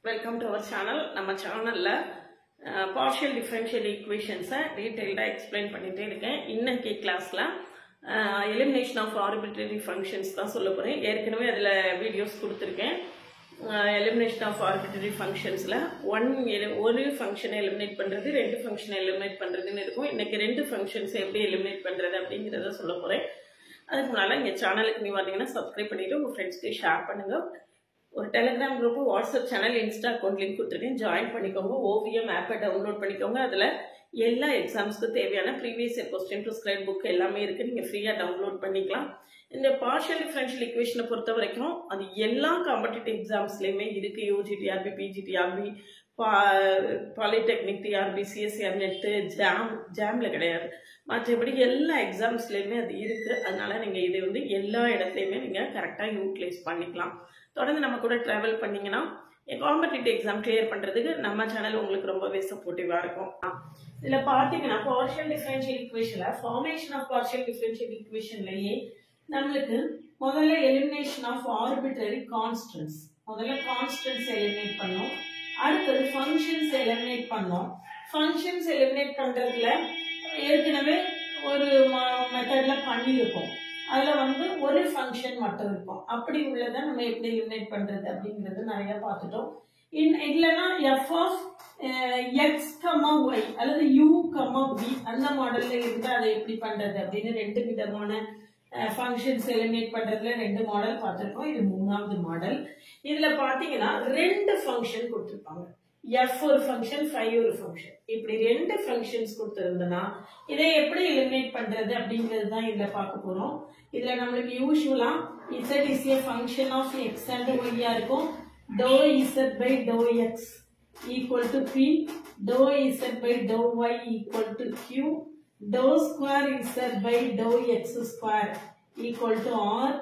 Welcome to our channel. நம்ம சேனல்ல partial differential equations டீடைலா explain பண்ணிட்டே இருக்கேன். இன்னைக்கு கிளாஸ்ல elimination of arbitrary functions தான் சொல்ல போறேன். ஏற்கனவே அதுல வீடியோஸ் கொடுத்திருக்கேன். elimination of arbitrary functionsல ஒரு ஃபங்க்ஷனை எலிமினேட் பண்றது, ரெண்டு ஃபங்க்ஷனை எலிமினேட் பண்றதுன்னு இருக்கும். இன்னைக்கு ரெண்டு ஃபங்க்ஷன்ஸ் எப்படி எலிமினேட் பண்றது அப்படிங்கறத சொல்ல போறேன். அதுக்கு முன்னால இந்த சேனலுக்கு நீங்க வந்தீங்கன்னா சப்ஸ்கிரைப் பண்ணிட்டு உங்க ஃப்ரெண்ட்ஸ்க்கு ஷேர் பண்ணுங்க. ஒரு Telegram group, WhatsApp channel, Insta account link கொடுத்துருக்கேன். ஜாயின் பண்ணிக்கோங்க. ஓவியம் ஆப்பை டவுன்லோட் பண்ணிக்கோங்க. அதில் எல்லா எக்ஸாம்ஸ்க்கு தேவையான previous year question prescribe book எல்லாமே இருக்குது. நீங்கள் ஃப்ரீயாக டவுன்லோட் பண்ணிக்கலாம். இந்த பார்ஷியல் டிஃபரன்ஷியல் ஈக்குவேஷனை பொறுத்த வரைக்கும் அது எல்லா காம்படிட்டிவ் எக்ஸாம்ஸ்லேயுமே இருக்குது. UG TRB, PG TRB, polytechnic TRB, CSIR NET, ஜாமில் கிடையாது. மற்றபடி எல்லா எக்ஸாம்ஸ்லேயுமே அது இருக்குது. அதனால நீங்கள் இது எல்லா இடத்துலையுமே நீங்கள் கரெக்டாக யூட்டிலைஸ் பண்ணிக்கலாம். தொடர்ந்து நம்ம கூட ட்ராவல் பண்ணிங்கன்னா காம்படிட்டிவ் எக்ஸாம் கிளியர் பண்ணுறதுக்கு நம்ம சேனல் உங்களுக்கு ரொம்பவே சப்போர்ட்டிவாக இருக்கும். இதில் பார்த்தீங்கன்னா பார்ஷியல் டிஃபரன்ஷியல் ஈக்குவேஷனில் ஃபார்மேஷன் ஆஃப் பார்ஷியல் டிஃபரன்ஷியல் ஈக்குவேஷன்லேயே நம்மளுக்கு முதல்ல எலிமினேஷன் ஆஃப் ஆர்பிட்ரரி கான்ஸ்டன்ட்ஸ், முதல்ல கான்ஸ்டன்ட்ஸ் எலிமினேட் பண்ணோம். அடுத்தது ஃபங்க்ஷன்ஸ் எலிமினேட் பண்ணோம். ஃபங்க்ஷன்ஸ் எலிமினேட் பண்ணுறதுல ஏற்கனவே ஒரு மெத்தட்ல பண்ணியிருக்கோம். அதுல ஒரு ஃபங்க்ஷன் மட்டும் இருக்கும். அப்படி உள்ளதை நம்ம எப்படி எலிமினேட் பண்றது அப்படிங்கிறது நிறைய பார்த்துட்டோம். இல்லைன்னா F of X comma Y அல்லது யூ கமா பி அந்த மாடல்ல இருந்து அதை எப்படி பண்றது அப்படின்னு ரெண்டு விதமான ஃபங்க்ஷன்ஸ் எலிமினேட் பண்றதுல ரெண்டு மாடல் பார்த்துருக்கோம். இது மூணாவது மாடல். இதுல பாத்தீங்கன்னா ரெண்டு ஃபங்க்ஷன் கொடுத்துருப்பாங்க. எஃப் ஒரு ஃபங்க்ஷன், ஃபைவ் ஒரு ஃபங்க்ஷன். இப்படி ரெண்டு ஃபங்க்ஷன்ஸ் கொடுத்துருந்தனா இதை எப்படி எலிமினேட் பண்றது அப்படிங்கிறது தான் இதுல பார்க்க போறோம். இதுல நம்மளுக்கு யூஸ்வலா z is a function of x and y இருக்கும். dou z by dou x equal to p, dou z by dou y equal to q, dou square z by dou x square equal to r,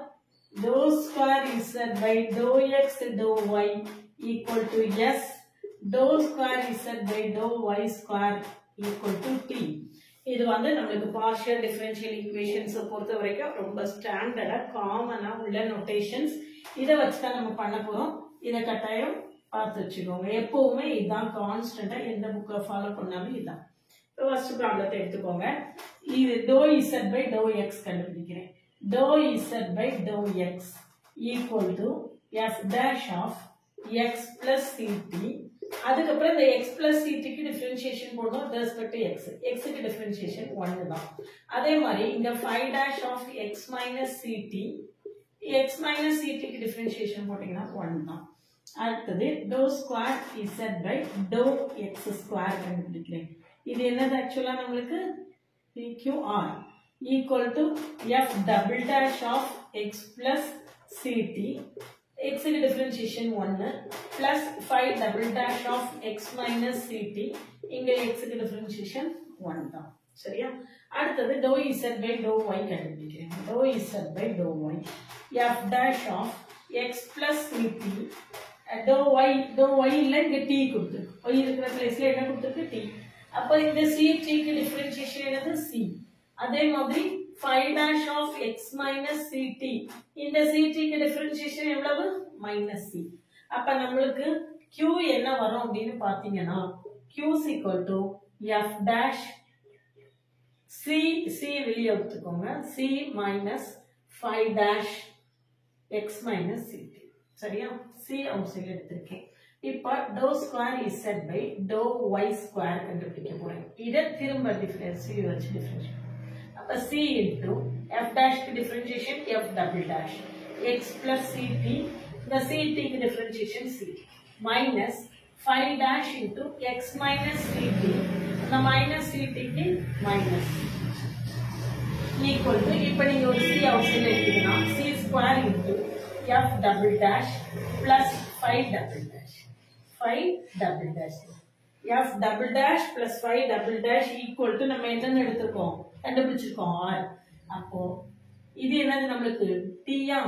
dou square z by dou x dou y equal to s, dou square z by dou y square equal to t. இது நம்மளுக்கு partial differential equations பொறுத்த வரைக்கும் ரொம்ப ஸ்டாண்டர்டா காமனா உள்ள notations. இதை வச்சுதான் நம்ம பண்ண போறோம். இதை கட்டாயம் பார்த்து வச்சுக்கோங்க. எப்பவுமே இதுதான் கான்ஸ்டன்டா, எந்த புக்கை ஃபாலோ பண்ணாலும் இதுதான். ஃபர்ஸ்ட் ப்ராப்ளத்தை எடுத்துக்கோங்க. இது doe z by to x கண்டுபிடிக்கிறேன். Doe z by to x equal to f dash of x plus ct. அதுக்கப்புறம் இந்த x plus ct க்கு டிஃபரன்ஷியேஷன் போடணும் with respect to x. x க்கு டிஃபரன்ஷியேஷன் 1 தான். அதே மாதிரி இங்க 5 dash of x minus ct, x minus ct க்கு டிஃபரன்ஷியேஷன் போட்டீங்கன்னா 1 தான். அடுத்தது dou square z by dou x square கண்டுபிடிக்கிறேன். இது என்னது ஆக்சுவலா நம்மளுக்கு pqr equal to f double dash of x plus ct, x க்கு differentiation 1 plus 5 double dash of x minus ct, இங்க x க்கு டிஃபரன்ஷியேஷன் 1 தான். சரியா? அடுத்தது dou z by dou y கண்டுபிடிக்கிறேன். dou z by dou y f dash of x plus ct, dou y இல்ல இங்க t கொடுத்திருக்கு. y இருக்கிற பிளேஸ்ல என்ன கொடுத்திருக்கு? t. அப்ப இந்த ct க்கு டிஃபரன்ஷியேஷன் என்னது? c. அதே மாதிரி 5 dash of x minus ct, இந்த ct க்கு டிஃபரன்ஷியேஷன் எவ்வளவு? minus c. அப்ப நம்மளுக்கு q என்ன வரும் அப்படின்னு பாத்தீங்கன்னா q is equal to f dash c வெளியே எடுத்துக்கோங்க, c minus 5 dash x minus ct. சரியா? c அவுட் சைடு எடுத்திருக்கேன். இப்ப dou square z by dou y square கண்டுபிடிக்க போறேன். இதை திரும்ப டிஃபரன்ஸ் வச்சு டிஃபரன்ஷியேட். அப்ப c into f dash க்கு differentiation f double dash x plus ct, the ct க்கு differentiation ct minus 5 dash into x minus ct, the minus ct க்கு minus equal to, இப்ப நீங்க ஒரு c அவுட்சைட்ல எடுத்தீங்கன்னா c square into f double dash plus 5 double dash f double dash plus 5 double dash equal to நம்ம என்ன எடுத்துக்கோம்? கண்டுபிடிச்சிருக்கோம் r. அப்போ இது என்னது நம்மளுக்கு? t ஆ?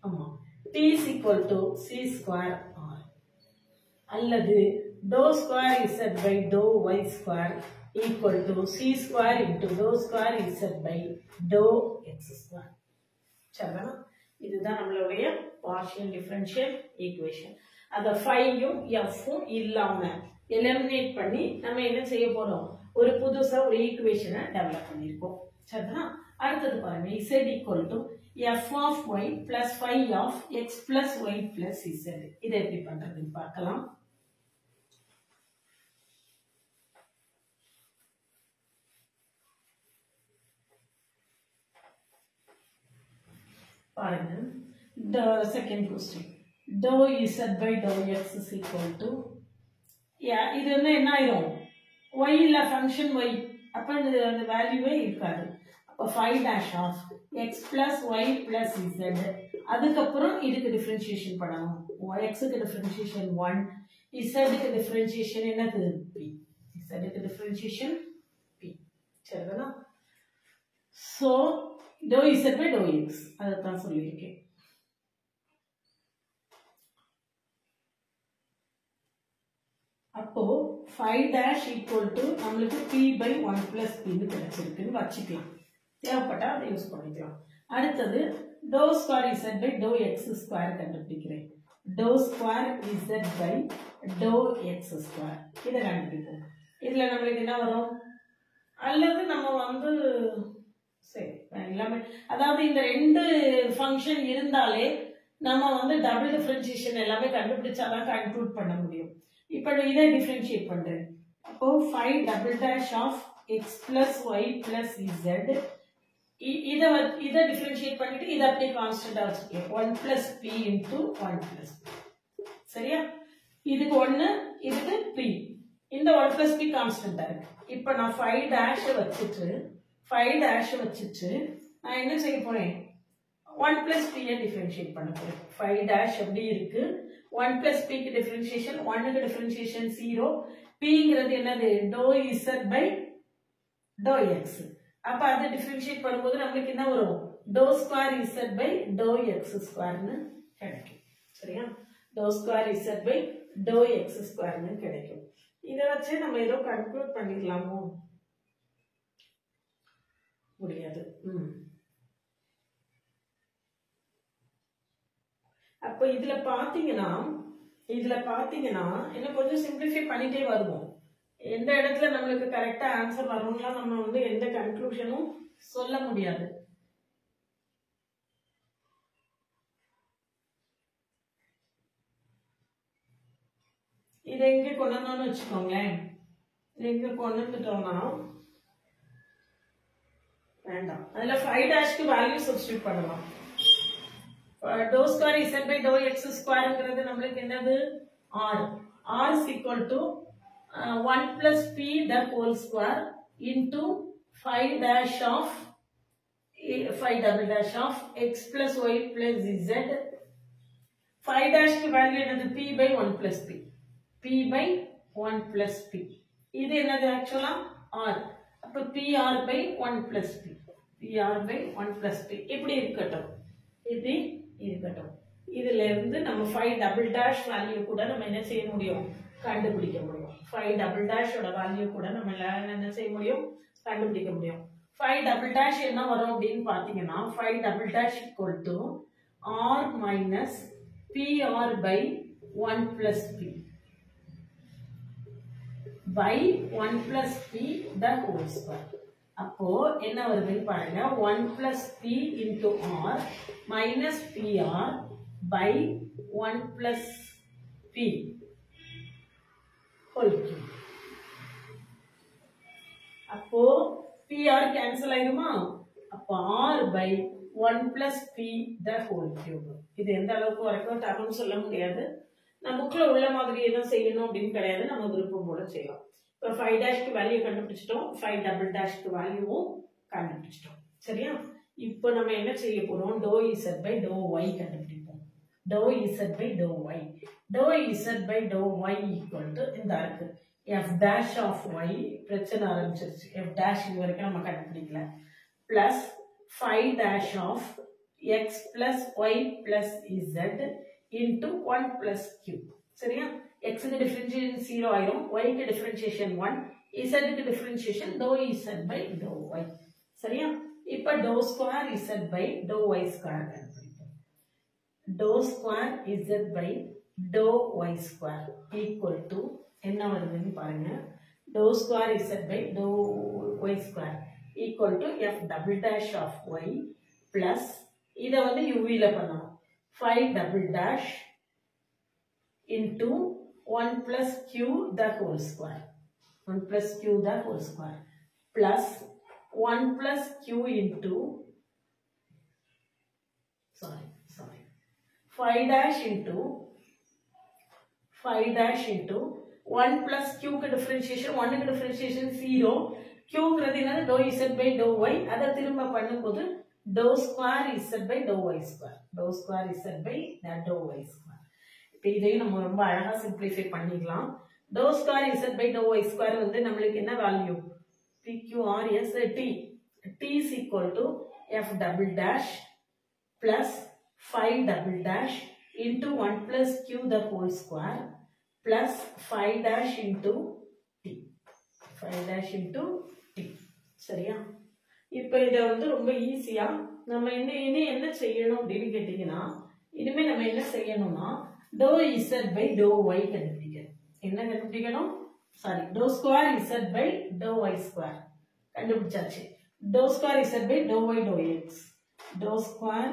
ஆமா, t is equal to c square r அல்லது dou square z by dou y square equal to c square into dou square z by dou x square. சரிதானா? இதுதான் நம்மளுடைய பார்ஷியல் டிஃபரன்ஷியல் ஈக்குவேஷன். அதை ஃபையும் எஃப்பும் இல்லாமல் எலிமினேட் பண்ணி நம்ம என்ன செய்ய போகிறோம், ஒரு புதுசாக ஒரு ஈக்குவேஷனை டெவலப் பண்ணியிருக்கோம். சரிங்களா? அடுத்தது பாருங்க, z equal to f of y plus phi of x plus y plus z. இதை எப்படி பண்றதுன்னு பார்க்கலாம். பாருங்க, the second question, dou z by dou x is equal to, இது வந்து என்ன ஆயிரும், y இல்ல ஃபங்க்ஷன் y, அப்ப அந்த வேல்யூவே இருக்காது. அப்ப 5 dash of x plus y plus z. அதுக்கப்புறம் இதுக்கு டிஃபரன்ஷியேஷன் பண்ணணும். x க்கு டிஃபரன்ஷியேஷன் 1, z க்கு டிஃபரன்ஷியேஷன் என்னது p. z க்கு டிஃபரன்ஷியேஷன் p. சரிங்களா? So dou z by dou x அதான் சொல்லியிருக்கேன். அப்போ 5 dash equal to நம்மளுக்கு p by 1 plus p ன்னு கிடைச்சிருக்குன்னு வச்சுக்கலாம். தேவைப்பட்டா அதை யூஸ் பண்ணிக்கலாம். அடுத்தது dou square z by dou x square கண்டுபிடிக்கிறேன். dou square z by dou x square இதை கண்டுபிடிப்போம். இதுல நம்மளுக்கு என்ன வரும், அல்லது நம்ம வந்து சரி எல்லாமே, அதாவது இந்த ரெண்டு ஃபங்க்ஷன் இருந்தாலே நம்ம வந்து டபுள் டிஃபரன்ஷியேஷன் எல்லாமே கண்டுபிடிச்சாதான் கன்க்ளூட் பண்ண முடியும். இப்போ இதை டிஃபரன்ஷியேட் பண்றேன். அப்போ 5 double dash of x plus y plus z, இதை டிஃபரன்ஷியேட் பண்ணிட்டு இதை அப்படியே கான்ஸ்டன்டா வச்சிருக்கேன். 1 plus p into 1 plus p. சரியா? இதுக்கு 1, இதுக்கு p. இந்த 1 plus p கான்ஸ்டன்டா இருக்கு. இப்போ நான் 5 dash வச்சிட்டு நான் என்ன செய்ய போறேன், 1 plus p யை டிஃபரன்ஷியேட் பண்ண போறேன். 5 dash அப்படி இருக்கு. 1 plus p க்கு டிஃபரன்ஷியேஷன், 1 க்கு டிஃபரன்ஷியேஷன் 0. pங்கிறது என்னது, dou z by dou x. அப்ப அதை டிஃபரன்ஷியேட் பண்ணும்போது நமக்கு என்ன வரும், dou square z by dou x square ன்னு கிடைக்கும். சரியா? dou square z by dou x square ன்னு கிடைக்கும். இதை வச்சு நம்ம ஏதோ கன்க்ளூட் பண்ணிடலாமோ, முடியாது. அப்ப இதுல பாத்தீங்கன்னா இன்னும் கொஞ்சம் சிம்பிளிஃபை பண்ணிட்டே வருவோம். எந்த இடத்துல நம்மளுக்கு கரெக்டா ஆன்சர் வரும்லாம் நம்ம வந்து எந்த கன்க்ளூஷனும் சொல்ல முடியாது. இதை எங்க கொண்டு வந்தோம்னு வச்சுக்கோங்களேன், எங்க கொண்டு வந்துட்டோம்னா வேண்டாம், அதுல 5 டேஷ்க்கு வேல்யூ சப்ஸ்டிட்யூட் பண்ணலாம். dou square z by dou x squareங்கிறது நம்மளுக்கு என்னது, r. r is equal to 1 plus p the whole square into 5 double dash of x plus y plus z. 5 dash க்கு வேல்யூ என்னது, p by 1 plus p. p by 1 plus p. இது என்னது ஆக்சுவலா r. அப்ப pr by 1 plus p. pr by 1 plus p. இப்படி இருக்கட்டும். இதுல இருந்து நம்ம 5 double dash வேல்யூ கூட நம்ம என்ன செய்ய முடியும், கண்டுபிடிக்க முடியும். 5 double dash ஓட வேல்யூ கூட நம்ம என்ன செய்ய முடியும், கண்டுபிடிக்க முடியும். 5 double dash என்ன வரும் அப்படின்னு பாத்தீங்கன்னா, 5 double dash equal to r minus pr by 1 plus p by 1 plus p the whole square. அப்போ என்ன வருதுன்னு பாருங்க, 1 plus p into r minus pr by 1 plus p whole cube. அப்போ pr கேன்சல் ஆயிடுமா, அப்போ r by 1 plus p the whole cube. இது எந்த அளவுக்கு வரைக்கும் தகவல் சொல்ல முடியாது, நம்ம புக்ல உள்ள மாதிரி எதுவும் செய்யணும் அப்படின்னு கிடையாது, நம்ம விருப்பம் போல செய்யலாம். இப்போ 5 டேஷ்க்கு வேல்யூ கண்டுபிடிச்சிட்டோம், 5 டபுள் டேஷ்க்கு வேல்யூவும் கண்டுபிடிச்சிட்டோம். சரியா? இப்போ நம்ம என்ன செய்ய போறோம், dou z by dou y கண்டுபிடிப்போம். dou z by dou y. dou z by dou y equal to இந்த இருக்கு f dash of y, பிரச்சனை ஆரம்பிச்சிருச்சு. f dash இது வரைக்கும் நம்ம கண்டுபிடிக்கல, plus 5 dash of x plus y plus z into 1 plus q. சரியா? x க்கு டிஃபரன்ஷியேஷன் 0 ஆயிரும், y க்கு டிஃபரன்ஷியேஷன் 1, z க்கு differentiation dou z by dou y. சரியா? இப்போ dou square z by dou y square கண்டுபிடிப்போம். dou square z by dou y square equal to என்ன வருதுன்னு பாருங்க dou square z by dou y square equal to f double dash of y plus இதை வந்து uv ல பண்ணணும் 5 double dash into 1 plus q the whole square 1 plus q the whole square plus 1 plus q into 5 dash into 1 plus q க்கு differentiation 1 க்கு differentiation 0 q ங்கிறது என்னது dou z by dou y அத திரும்ப பண்ணும்போது dou square z by dou y square dou square z by dou y square இப்போ இதையும் நம்ம ரொம்ப அழகா சிம்பிளிஃபை பண்ணிக்கலாம் dou square z by dou y square வந்து நமக்கு என்ன value pqrs t is equal to f double dash plus 5 double dash into 1 plus q the whole square plus 5 dash into t 5 dash into t சரியா இப்போ இத வந்து ரொம்ப ஈஸியா நம்ம இனி என்ன செய்யணும் அப்படினு கேட்டிங்கனா இனிமே நம்ம என்ன செய்யணும்னா dou z by dou y கண்டுபிடிக்கணும் என்ன கண்டுபிடிக்கணும் sorry dou square z by dou y square கண்டுபிடிச்சாச்சு dou square z by dou y dou x dou square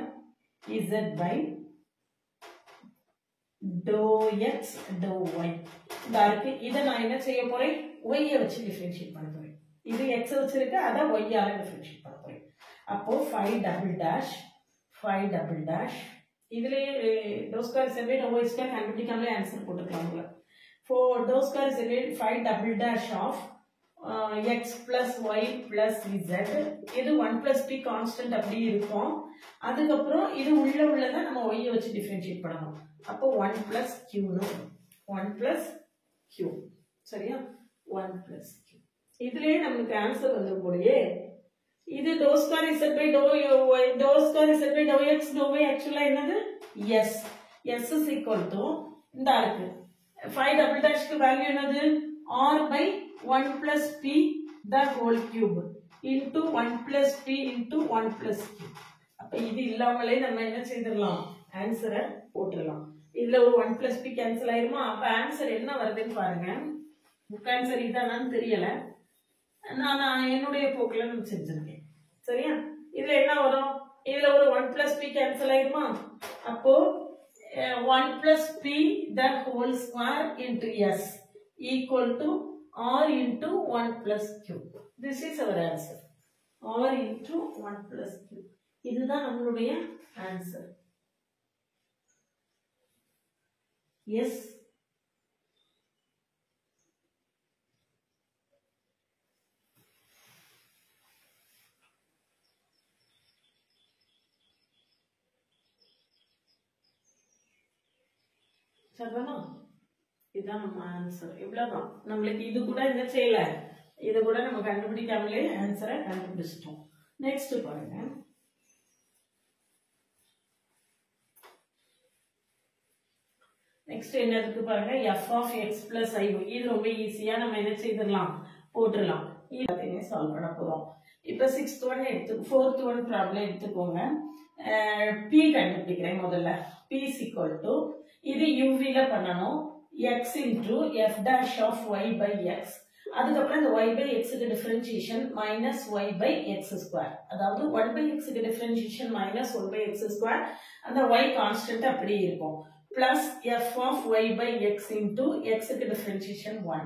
z by dou x dou y இதாருக்கு இத நான் என்ன செய்ய போறேன் y ஐ வச்சு டிஃபரன்ஷியேட் பண்ண போறேன் இது x வச்சிருக்கு அத y ஆல டிஃபரன்ஷியேட் பண்ண போறேன் அப்போ 5 double dash இதுலயே dou square z by dou y square கண்டுபிடிக்காமலே ஆன்சர் போட்டுக்கலாம்ல for dou square z by 5 double dash of x plus y plus z இது 1 plus p கான்ஸ்டன்ட் அப்படியே இருக்கும் அதுக்கு அப்புறம் இது உள்ளத நம்ம y ஐ வச்சு டிஃபரன்ஷியேட் பண்ணனும் அப்போ 1 plus q னு 1 plus q சரியா 1 plus q இதுலயே நமக்கு ஆன்சர் வந்துருக்குடியே இது dou square z by dou y dou square z by dou x dou y actually என்னது s s is equal to இந்த இருக்கு 5 double dash க்கு வேல்யூ என்னது r by 1 plus p the whole cube into 1 plus p into 1 plus q அப்ப இது இல்லாமலே நம்ம என்ன செய்திரலாம் ஆன்சரை போட்டுறலாம் இதுல ஒரு 1 plus p கேன்சல் ஆயிருமா அப்ப ஆன்சர் என்ன வருதுன்னு பாருங்க உங்களுக்கு ஆன்சர் இதானான்னு தெரியல நான் என்னுடைய போக்குல நான் செஞ்சிருக்கேன் சரியா இதுல என்ன வரும் இதுல ஒரு 1 plus p கேன்சல் ஆயிருமா அப்போ 1 plus p the whole square into s equal to r into 1 plus q this is our answer r into 1 plus q இதுதான் நம்மளுடைய ஆன்சர் yes சரிதானா இதான் நம்ம ஆன்சர் இவ்வளவுதான் நம்மளுக்கு இது கூட என்ன செய்யல இது கூட நம்ம கண்டுபிடிக்காமலே ஆன்சரை கண்டுபிடிச்சிட்டோம் நெக்ஸ்ட் பாருங்க நெக்ஸ்ட் என்ன இருக்கு பாருங்க f of x plus i இது ரொம்ப ஈஸியா நம்ம என்ன செய்திரலாம் போட்டுறலாம் இதனை சால்வ் பண்ண போறோம் இப்போ 6th one எடுத்து 4th one ப்ராப்ளம் எடுத்துக்கோங்க p கண்டுபிடிக்கிறேன் முதல்ல p is equal to இது uv ல பண்ணனும் x into f dash of y by x அதுக்கு அப்புறம் இந்த y by x க்கு differentiation minus y by x square அதாவது 1 by x க்கு differentiation minus 1 by x square அந்த y கான்ஸ்டன்ட் அப்படியே இருக்கும் plus f of y by x into x க்கு differentiation 1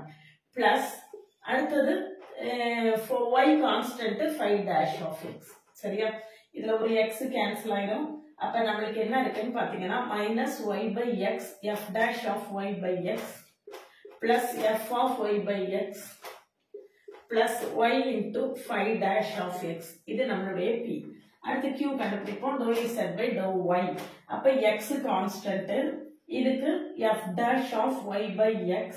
plus அடுத்தது for y constant 5 dash of x சரியா இதுல ஒரு x கேன்சல் ஆயிடும் அப்ப நமக்கு என்ன இருக்குன்னு பாத்தீங்கன்னா minus y by x f dash of y by x plus f of y by x plus y into 5 dash of x இது நம்மளுடைய p அடுத்து q கண்டுபிடிப்போம் dou z by dou y அப்ப x கான்ஸ்டன்ட் இதுக்கு f dash of y by x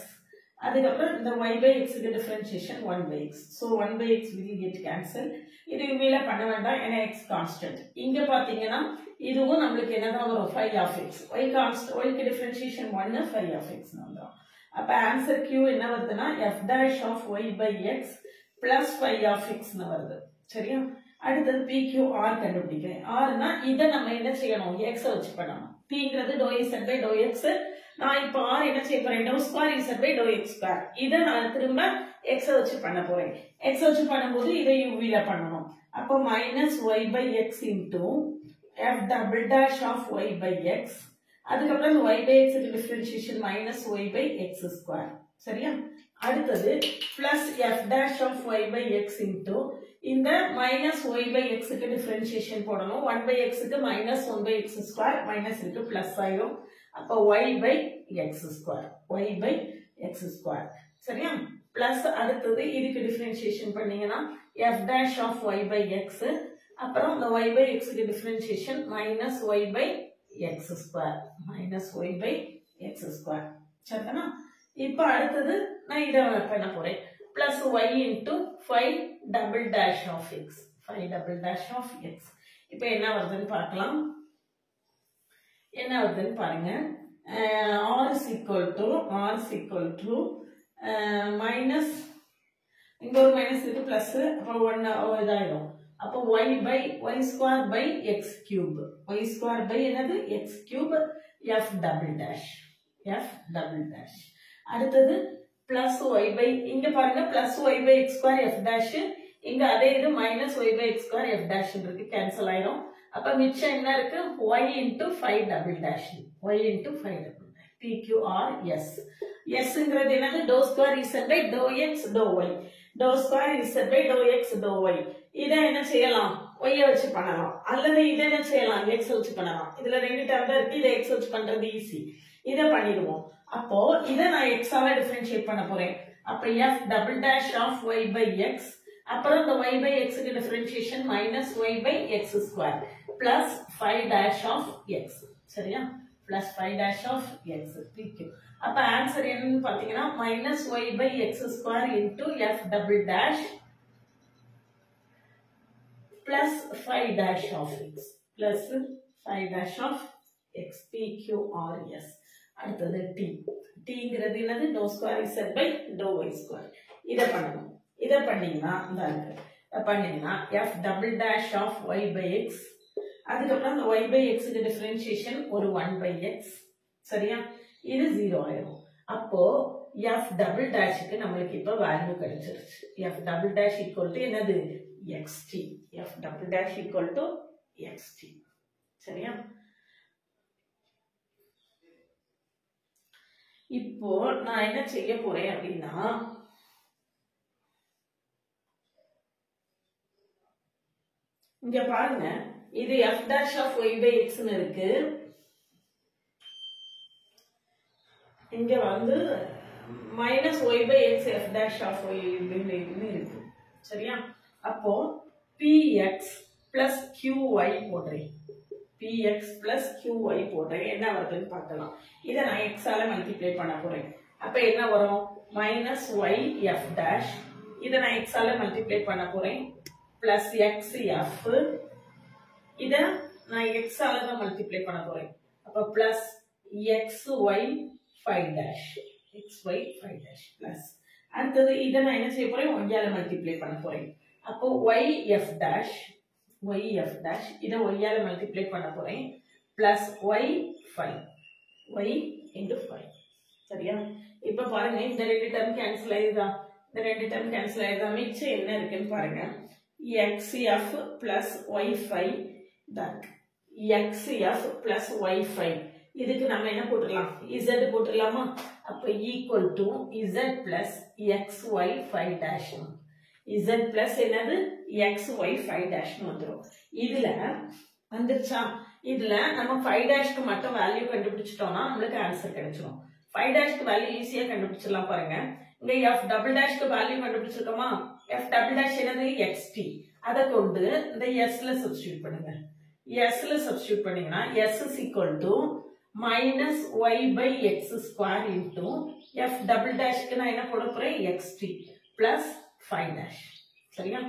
அதுக்கு அப்புறம் இந்த y by x க்கு differentiation 1 by x so 1 by x will get cancel இது இவ்வில பண்ண வேண்டாம் ஏனா x கான்ஸ்டன்ட் இங்க பாத்தீங்கன்னா இதுவும் நமக்கு என்னதான் வரும் 5 of x y constant y க்கு டிஃபரன்ஷியேஷன் 1 5 of x வந்துரும் அப்ப ஆன்சர் q என்ன வருதுன்னா f dash of y by x plus 5 of x னு வருது சரியா அடுத்து pqr கண்டுபிடிக்கிறேன் r னா இத நம்ம என்ன செய்யணும் x வச்சு பண்ணனும் p ங்கிறது dou z by dou x நான் இப்போ ஆர் என்ன செய்ய போறேன், do square Z by to X square. இதை நான் திரும்ப எக்ஸை வச்சு பண்ண போறேன். எக்ஸ் வச்சு பண்ணும்போது இதை யூவில பண்ணணும். அப்போ minus Y by X into F double dash of Y by X. அதுக்கப்புறம் இந்த ஒய் பை எக்ஸுக்கு differentiation minus Y by X square. சரியா? அடுத்தது plus F dash of Y by X into இந்த மைனஸ் ஒய் பை எக்ஸுக்கு differentiation போடணும். 1 by எக்ஸுக்கு minus 1 by X square, minus into plus ஆயிரும். அப்போ Y by X square, Y by X square. சரியா? Plus அடுத்தது இதுக்கு டிஃபரன்ஷியேஷன் பண்ணீங்கன்னா F dash of Y by X, அப்புறம் இந்த ஒய் பை எக்ஸுக்கு differentiation minus Y by X square, minus Y by X square. சரிதானா? இப்போ அடுத்தது நான் இதை பண்ண போறேன். Plus Y into 5 double dash of X, 5 double dash of X. இப்போ என்ன வருதுன்னு பார்க்கலாம். என்ன வருதுன்னு பாருங்க. r is equal to minus, இங்க ஒரு மைனஸ் இருக்கு, பிளஸ், அப்புறம் 1 இதாயிடும். அப்போ y by y square by x cube, y square by என்னது x cube f double dash, f double dash. அடுத்தது plus y by, இங்க பாருங்க plus y by x square f dash, இங்க அதே இது minus y by x square f dash இருக்கு, cancel ஆயிரும். அப்ப மிச்சம் என்ன இருக்கு, y into 5 double dash, y into 5 double dash, PQRS. Sங்கிறது என்னது, dou square z by dou x dou y, dou square z by dou x dou y. இதை என்ன செய்யலாம், y வச்சு பண்ணலாம், அல்லது இதை என்ன செய்யலாம், x வச்சு பண்ணலாம். இதுல ரெண்டு டேர்ம் தான் இருக்கு, இதை x வச்சு பண்றது ஈஸி, இதை பண்ணிடுவோம். அப்போ இதை நான் x ஆல டிஃபரன்ஷியேட் பண்ண போறேன். அப்ப f double dash of y by x, அப்புறம் இந்த y by x க்கு differentiation minus y by x square plus 5 dash of x. சரியா? plus 5 dash of x PQ. அப்ப ஆன்சர் என்னன்னு பாத்தீங்கன்னா minus y by x square into f double dash plus 5 dash of x, plus 5 dash of x, PQRS. அடுத்தது t, tங்கிறது என்னது, dou square z by dou y square. இதை பண்ணணும். இதை பண்ணீங்கன்னா பண்ணீங்கன்னா f double dash of y by x, அதுக்கப்புறம் அந்த y by x க்கு டிஃபரன்ஷியேஷன் ஒரு 1 by x. சரியா? இது 0 ஆயிரும். அப்போ f double dash க்கு நம்மளுக்கு இப்ப வேல்யூ கிடைச்சிருச்சு. f double dash equal to என்னது, xt. f double dash equal to xt. சரியா? இப்போ நான் என்ன செய்ய போறேன் அப்படின்னா, இங்க பாருங்க, இது f dash of y by x ன்னு இருக்கு, இங்க வந்து minus y by x f dash of y ன்னு இருக்கு. சரியா? அப்போ px plus qy போடுறேன், px plus qy போடுறேன். என்ன வருதுன்னு பார்க்கலாம். இதை நான் x ஆல மல்டிப்ளை பண்ண போறேன். அப்ப என்ன வரும், minus y f dash, இதை நான் x ஆல மல்டிப்ளை பண்ண போறேன், plus x f, இதை நான் x ஆல தான் மல்டிப்ளை பண்ண போறேன். அப்ப plus xy 5 dash, xy 5 dash plus, அடுத்தது இதை நான் என்ன செய்ய போறேன், y ஆல மல்டிப்ளை பண்ண போறேன். அப்போ y f dash, இதை y ஆல மல்டிப்ளை பண்ண போறேன், plus y 5, y into 5. சரியா? இப்ப பாருங்க, இந்த ரெண்டு டேர்ம் கேன்சல் ஆயிடுதா, இந்த ரெண்டு டேர்ம் கேன்சல் ஆயிடுதா, மிச்சம் என்ன இருக்குன்னு பாருங்க, xf plus y5 தான், xf plus y5. இதுக்கு நம்ம என்ன போட்டுக்கலாம், z போட்டுடலாமா? அப்ப equal to z plus xy 5 dash, z plus என்னது, xy 5 dash வந்துரும். இதுல வந்துருச்சா, இதுல நம்ம 5 dashக்கு மட்டும் வேல்யூ கண்டுபிடிச்சிட்டோம்னா நம்மளுக்கு ஆன்சர் கிடைச்சிடும். 5 dashக்கு வேல்யூ ஈஸியா கண்டுபிடிச்சிடலாம். பாருங்க, இங்க f double dashக்கு வேல்யூ கண்டுபிடிச்சிருக்கோமா, f double dash என்னது, xt. அதை கொண்டு இந்த s ல சப்ஸ்டிட்யூட் பண்ணுங்க. s ல சப்ஸ்டிட்யூட் பண்ணீங்கன்னா s is equal to minus y by x square into f double dashக்கு நான் என்ன போட போறேன், xt plus 5 dash. சரியா?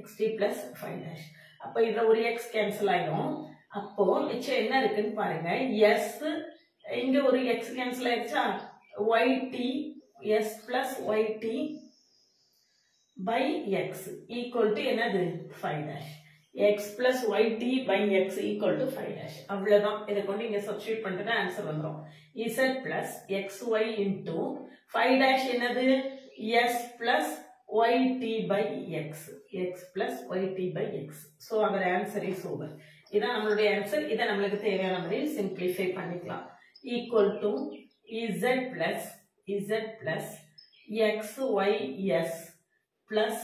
xt plus 5 dash. அப்ப இதுல ஒரு x கேன்சல் ஆயிடும். அப்போ மிச்சம் என்ன இருக்குன்னு பாருங்க, s, இங்க ஒரு x கேன்சல் ஆயிடுச்சா, yt, s plus yt by x equal to என்னது, 5 dash. x plus yt by x equal to 5 dash. அவ்வளவுதான். இதை கொண்டு இங்க சப்ஸ்டிட்யூட் பண்ணிட்டு ஆன்சர் வந்துரும். z plus xy into 5 dash என்னது? s plus yt by x. x plus yt by x. So our answer is over. இதான் நம்மளுடைய answer. இதை நம்மளுக்கு தேவையான முறையில் சிம்பிளிஃபை பண்ணிக்கலாம். Equal to z plus xys plus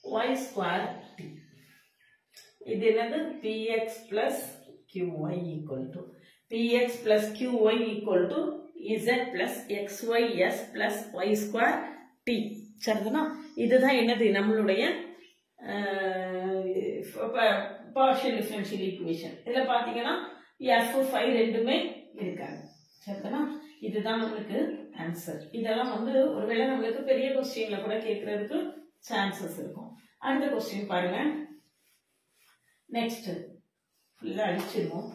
y square t. இது என்னது? px plus qy equal to px plus qy equal to z plus xys plus y square t. சரிதானா? இதுதான் என்னது? நம்மளுடைய partial differential equation. இதுல பாத்தீங்கன்னா f5 ரெண்டுமே இருக்காங்க. சரிதானா? இதுதான் நமக்கு ஆன்சர். இதெல்லாம் ஒருவேளை நம்மளுக்கு பெரிய क्वेश्चनல கூட கேக்குறதுக்கு சான்சஸ் இருக்கும். அடுத்த क्वेश्चन பாருங்க. நெக்ஸ்ட் ஃபுல்லா அழிச்சிருவோம்.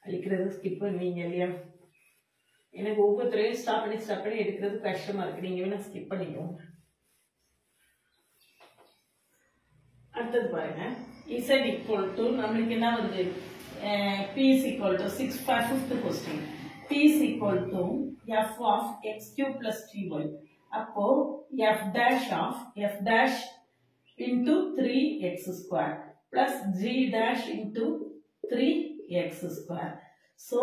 அழிக்கிறது ஸ்கிப் பண்ணுவீங்க இல்லையா? எனக்கு ஒவ்வொருத்தரையும் ஸ்டாப் பண்ணி எடுக்கிறது கஷ்டமா இருக்கு. நீங்க வேணா ஸ்கிப் பண்ணிக்கோங்க. அடுத்தது பாருங்க. z equal to நம்மளுக்கு என்ன வருது? p is equal to 5th question. p is equal to f of x cube plus 3y. அப்போ f dash into 3x square plus g dash into 3x square. So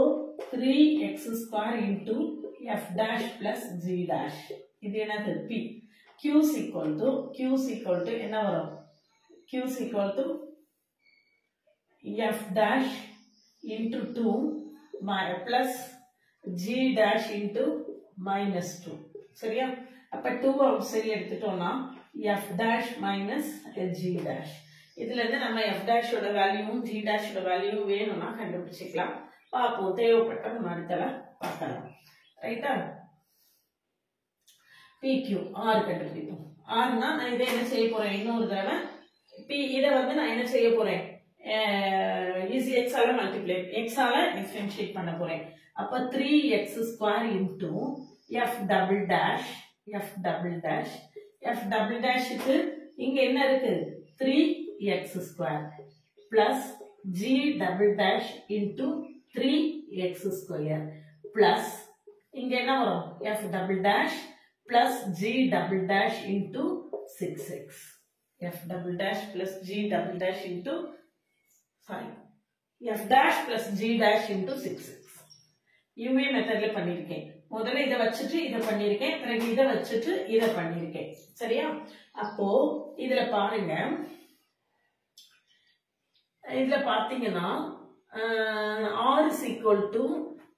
3x square into f dash plus g dash. இது என்னது? p. q is equal to என்ன வரும்? q is equal to f dash into 2 plus g dash into minus 2. சரியா? அப்ப 2 out side எடுத்துட்டோம்னா f dash minus g dash. இதுல இருந்து நம்ம f dash ஓட வேல்யூவும் g dash ஓட வேல்யூவும் வேணும்னா கண்டுபிடிச்சிக்கலாம். பாப்போம். தேவைப்பட்ட நம்ம அடுத்தல பார்க்கலாம். ரைட்டா? pq r கண்டுபிடிப்போம். r னா நான் இதை என்ன செய்ய போறேன்? இன்னொரு தடவை p இதை நான் என்ன செய்ய போறேன்? easy x ஆல மல்டிப்ளை x ஆல டிஃபரன்ஷியேட் பண்ண போறேன். அப்ப 3x square into f double dash க்கு இங்க என்ன இருக்கு? 3x square plus g double dash into 3x square plus இங்க என்ன வரும்? f double dash plus g double dash into 6x. f double dash plus g double dash into f dash plus g dash into 6x. UV மெத்தட்ல பண்ணிருக்கேன். முதல்ல இத வச்சிட்டு இத பண்ணிருக்கேன். பிறகு இத வச்சிட்டு இத பண்ணிருக்கேன். சரியா? அப்போ இதுல பாருங்க. இதுல பாத்தீங்கன்னா r is equal to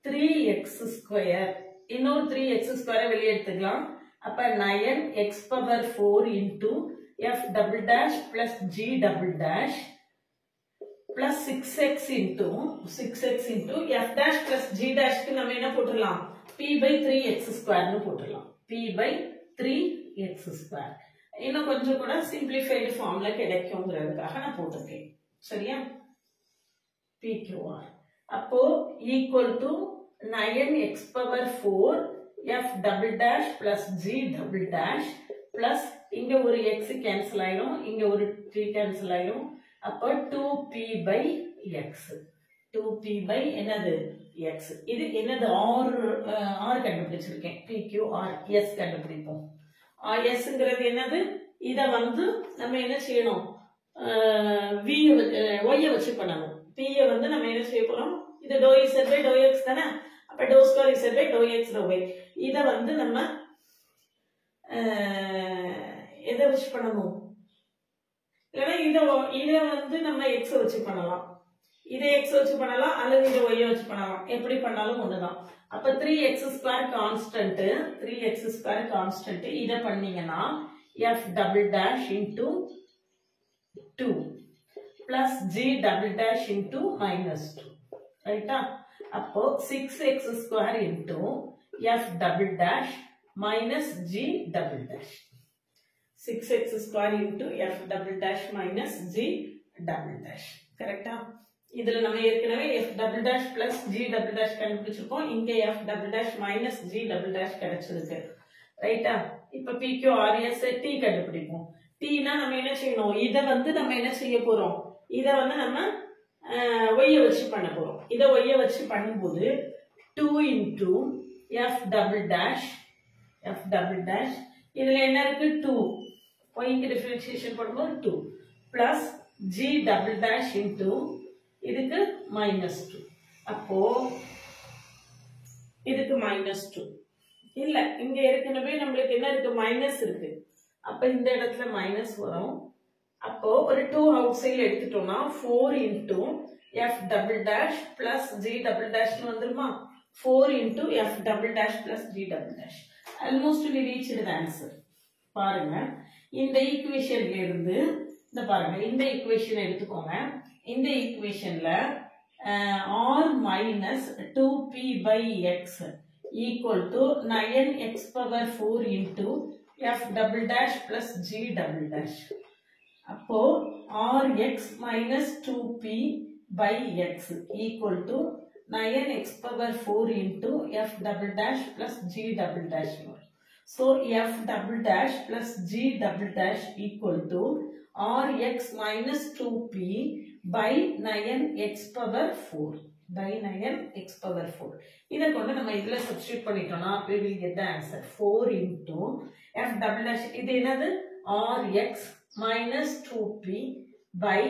3x square. இன்னொரு 3x square வெளிய எடுத்துக்கலாம். அப்ப 9x power 4 into f double dash plus g double dash plus 6x into f dash plus g dash க்கு நம்ம என்ன போட்டுறலாம்? p by 3x square னு போட்டுறலாம். p by 3x square. இன்னும் கொஞ்சம் கூட சிம்பிளிஃபைடு ஃபார்ம்ல கிடைக்கும்ங்கிறதுக்காக நான் போட்டுருக்கேன். சரியா? pqr. அப்போ equal to 9x power 4 f double dash plus g double dash plus இங்க ஒரு x கேன்சல் ஆயிடும், இங்க ஒரு 3 கேன்சல் ஆயிடும். அப்ப 2p by x. 2p by என்னது? x. இது என்னது? r கண்டுபிடிச்சிருக்கேன். pqr s கண்டுபிடிப்போம். sங்கிறது என்னது? இத நம்ம என்ன செய்யணும்? v y வச்சு பண்ணணும். p நம்ம என்ன செய்ய போறோம்? இது dou z by dou x தானே? அப்ப dou square z by dou x dou y. இத நம்ம எதை வச்சு பண்ணணும்? இல்லைன்னா இத நம்ம x வச்சு பண்ணலாம், இதை x வச்சு பண்ணலாம், அல்லது இதை y வச்சு பண்ணலாம். எப்படி பண்ணாலும் ஒண்ணுதான். அப்ப 3x square கான்ஸ்டன்ட் இத பண்ணீங்கன்னா f double dash into 2 plus g double dash into minus 2. ரைட்டா? அப்போ 6x square into f double dash minus g double dash. 6x square into f double dash minus g double dash. கரெக்டா? இதுல நம்ம ஏற்கனவே f double dash plus g double dash கண்டுபிடிச்சிருக்கோம். இங்க f double dash minus g double dash கிடைச்சிருக்கு. ரைட்டா? இப்ப PQRS T கண்டுபிடிப்போம். Tனா நம்ம என்ன செய்யணும், இதை வந்து நம்ம என்ன செய்ய போறோம், இதை வந்து நம்ம y வச்சு பண்ண போறோம். இதை y வச்சு பண்ணும்போது 2 into f double dash இதுல என்ன இருக்கு 2, y க்கு டிஃபரன்ஷியேஷன் பண்ணும்போது 2 plus g double dash into இதுக்கு -2. அப்போ இதுக்கு -2 இல்ல, இங்க ஏற்கனவே நம்மளுக்கு என்ன இருக்கு, மைனஸ் இருக்கு. அப்ப இந்த இடத்துல மைனஸ் வரும். அப்போ ஒரு 2 அவுட் சைடு எடுத்துட்டோம்னா 4 into f double dash plus g double dash வந்துருமா, 4 into f double dash plus g double dash. Almost we reached the answer. பாருங்க, இந்த ஈக்குவேஷன்ல இருந்து இந்த பாருங்க, இந்த ஈக்குவேஷன் எடுத்துக்கோங்க. இந்த ஈக்குவேஷன்ல r minus 2p by x equal to 9x power 4 into f double dash plus g double dash. அப்போ rx minus 2p by x equal to 9x power 4 into f double dash plus g double dash. So f double dash plus g double dash equal to rx minus 2p by 9x power 4 by 9x power 4. இதை கொண்டு நம்ம இதுல substitute பண்ணிட்டோம்னா we will get the answer 4 into f double dash, இது என்னது, rx minus 2p by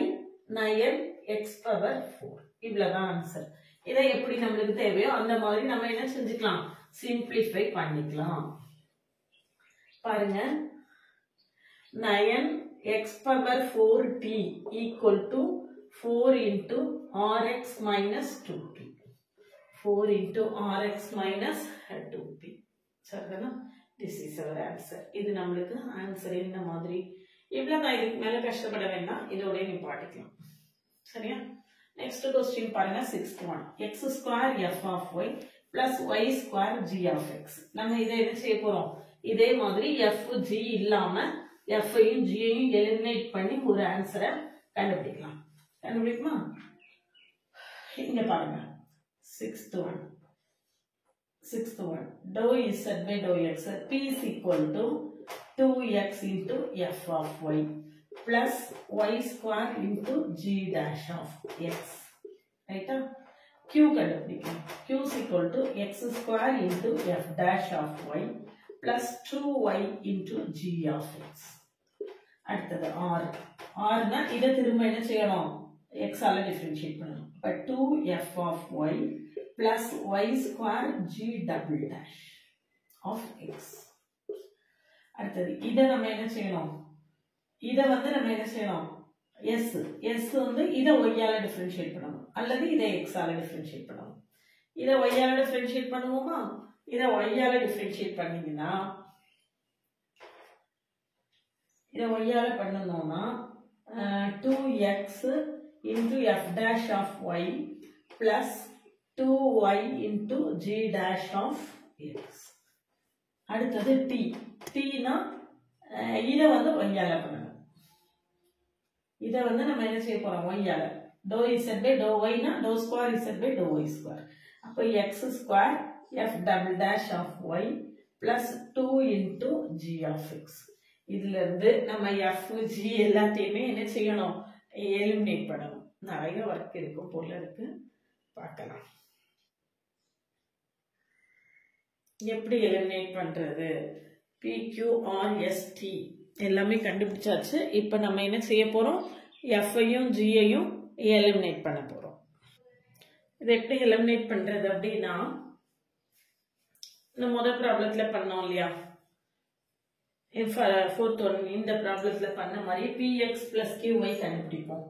9x power 4. இவ்வளவுதான் answer. இதை எப்படி நம்மளுக்கு தேவையோ அந்த மாதிரி நம்ம என்ன செஞ்சுக்கலாம், சிம்பிளிஃபை பண்ணிக்கலாம். பாருங்க, 9x power 4t equal to 4 into rx minus 2p. 4 into rx minus 2p. சரிதானா? This is our answer. இது நம்மளுக்கு ஆன்சர் இந்த மாதிரி. இவ்வளவுதான், இதுக்கு மேல கஷ்டப்பட வேண்டாம், இதோட நிப்பாட்டிக்கலாம். சரியா? நெக்ஸ்ட் क्वेश्चन பாருங்க, 6th one. x square f of y plus y square g of x. நம்ம இதை என்ன செய்ய போறோம், இதே மாதிரி f g இல்லாம f ஐயும் g ஐயும் எலிமினேட் பண்ணி ஒரு ஆன்சரை கண்டுபிடிக்கலாம். கண்டுபிடிக்குமா? இங்க பாருங்க, 6th one. Dou z by dou x, p is equal to 2x into f of y plus y square into g dash of x. Right? Q கண்டுபிடிக்கணும். Q is equal to x square into f dash of y plus 2y into g of x. அடுத்தது r. r னா இதை திரும்ப என்ன செய்யணும், x ஆல differentiate பண்ணணும். அப்ப 2f of y plus y square g double dash of x. அடுத்தது இதை நம்ம என்ன செய்யணும், இதை வந்து நம்ம என்ன செய்யணும், s வந்து இதை y ஆல டிஃபரன்ஷியேட் பண்ணணும் அல்லது இதை x ஆல டிஃபரன்ஷியேட் பண்ணணும். இதை y ஆல டிஃபரன்ஷியேட் பண்ணுவோமா, இதை y ஆல டிஃபரன்ஷியேட் பண்ணீங்கன்னா, இதை y ஆல பண்ணணும்னா 2x into f dash of y plus 2y into g dash of x. அடுத்தது t னா இதை வந்து y ஆல பண்ணணும். இதை வந்து நம்ம என்ன செய்ய போறோம், y ஆல. dou z by dou y னா dou square z by dou y square. அப்போ x square f double dash of y plus 2 into g of x. இதுல இருந்து நம்ம f g எல்லாத்தையுமே என்ன செய்யணும், எலிமினேட் பண்ணணும். நிறைய ஒர்க் இருக்கும் போல இருக்கு, பார்க்கலாம். எப்படி எலிமினேட் பண்றது, PQRST எல்லாமே கண்டுபிடிச்சாச்சு. இப்போ நம்ம என்ன செய்ய போறோம், f ஐயும் g ஐயும் எலிமினேட் பண்ண போறோம். இது எப்படி எலிமினேட் பண்றது அப்படின்னா, இந்த முதல் ப்ராப்ளத்துல பண்ணோம் இல்லையா, fourth one, இந்த ப்ராப்ளத்துல பண்ண மாதிரி px plus qy கண்டுபிடிப்போம்.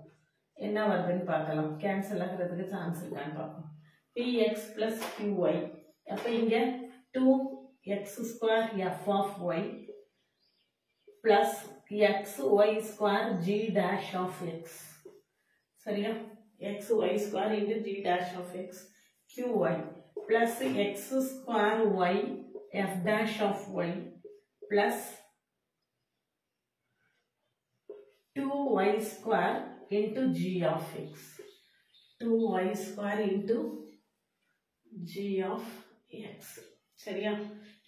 என்ன வருதுன்னு பார்க்கலாம், கேன்சல் ஆகிறதுக்கு சான்ஸ் இருக்கான்னு பார்ப்போம். px plus qy, அப்ப இங்க 2x square f of y plus xy square g dash of x. சரியா? xy square into g dash of x, qy plus x square y f dash of y plus 2y square into g of x. 2y square into g of x. சரியா?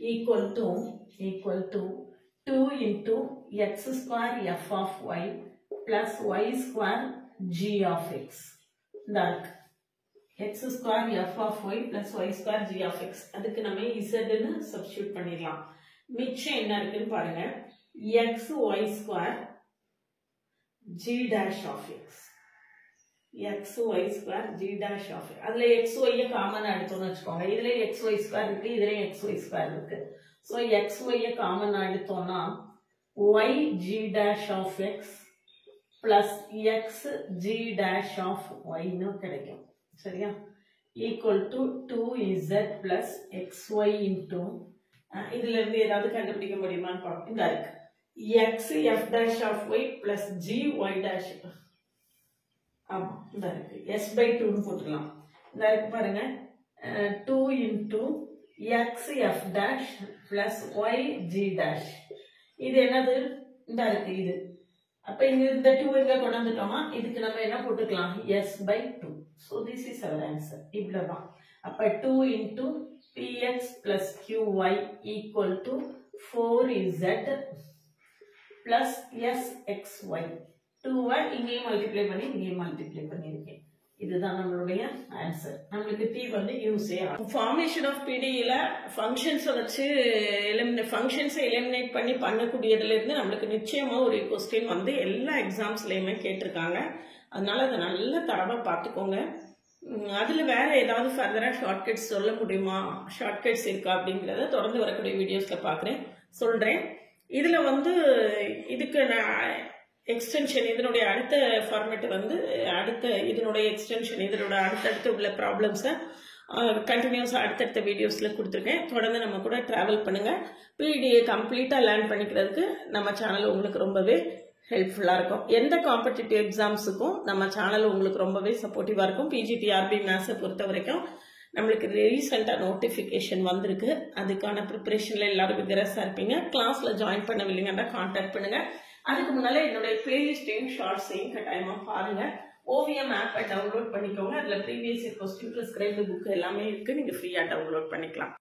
equal to 2 into x square f of y plus y square g of x. இந்த இருக்கு x square f of y plus y square g of x. அதுக்கு நம்ம z ன்னு substitute பண்ணிடலாம். மிச்சம் என்ன இருக்குன்னு பாருங்க. x y square g dash of x. x y square g dash of x. அதுல x y காமனா எடுத்தோம்னு வெச்சுக்கோங்க. இதுல x y square இருக்கு, இதுல x y square இருக்கு. So x y காமனா எடுத்தோம்னா y g dash of x plus x g dash of y ன்னு கிடைக்கும். சரியா? equal to 2z plus xy into இதுல இருந்து ஏதாவது கண்டுபிடிக்க முடியுமான்னு பார்ப்போம். இந்த இருக்கு x f dash of y plus g y dash. ஆமா இந்த இருக்கு s by 2 ன்னு போட்டுடலாம். இந்த இருக்கு பாருங்க 2 into x f dash plus y g dash. இது என்னது? இந்த இருக்கு இது. அப்ப இங்க இந்த 2 எங்க கொண்டு வந்துட்டோமா? இதுக்கு நம்ம என்ன போட்டுக்கலாம்? s by 2. So this is our answer. இவ்வளவுதான். அப்ப 2 into px plus qy equal to 4z plus sxy. 2 இங்கேயும் மல்டிப்ளை பண்ணி இங்கேயும் மல்டிப்ளை பண்ணியிருக்கேன். இதுதான் நம்மளுடைய ஆன்சர். நம்மளுக்கு t வந்து யூஸே ஆகும். ஃபார்மேஷன் ஆஃப் PDEல ஃபங்க்ஷன்ஸை வச்சு ஃபங்க்ஷன்ஸை எலிமினேட் பண்ணி பண்ணக்கூடியதுல இருந்து நம்மளுக்கு நிச்சயமா ஒரு கொஸ்டின் வந்து எல்லா எக்ஸாம்ஸ்லயுமே கேட்டிருக்காங்க. அதனால அதை நல்ல தரவா பார்த்துக்கோங்க. அதுல வேற ஏதாவது ஃபர்தரா ஷார்ட்கட்ஸ் சொல்ல முடியுமா, ஷார்ட்கட்ஸ் இருக்கா அப்படிங்கிறத தொடர்ந்து வரக்கூடிய வீடியோஸ்ல சொல்றேன். இதுல வந்து இதுக்கு எக்ஸ்டென்ஷன் இதனுடைய அடுத்த ஃபார்மேட் வந்து இதனுடைய எக்ஸ்டென்ஷன் இதனோட அடுத்தடுத்து உள்ள ப்ராப்ளம்ஸை கண்டினியூஸாக அடுத்தடுத்த வீடியோஸில் கொடுத்துருக்கேன். தொடர்ந்து நம்ம கூட ட்ராவல் பண்ணுங்கள். PDA கம்ப்ளீட்டாக லேர்ன் பண்ணிக்கிறதுக்கு நம்ம சேனல் உங்களுக்கு ரொம்பவே ஹெல்ப்ஃபுல்லாக இருக்கும். எந்த காம்படிட்டிவ் எக்ஸாம்ஸுக்கும் நம்ம சேனல் உங்களுக்கு ரொம்பவே சப்போர்ட்டிவாக இருக்கும். PGTRB மேத்ஸை பொறுத்த வரைக்கும் நம்மளுக்கு ரீசெண்டாக நோட்டிஃபிகேஷன் வந்திருக்கு. அதுக்கான ப்ரிப்பரேஷனில் எல்லாரும் விகரஸாக இருப்பீங்க. கிளாஸில் ஜாயின் பண்ணவில்லைங்கன்னா கான்டாக்ட் பண்ணுங்கள். அதுக்கு முன்னால என்னுடைய பிளேலிஸ்டையும் ஷார்ட்ஸையும் கட்டாயமா பாருங்க. ஓவியம் ஆப்பை டவுன்லோட் பண்ணிக்கோங்க. அதுல previous year question prescribed book எல்லாமே இருக்கு. நீங்க ஃப்ரீயா டவுன்லோட் பண்ணிக்கலாம்.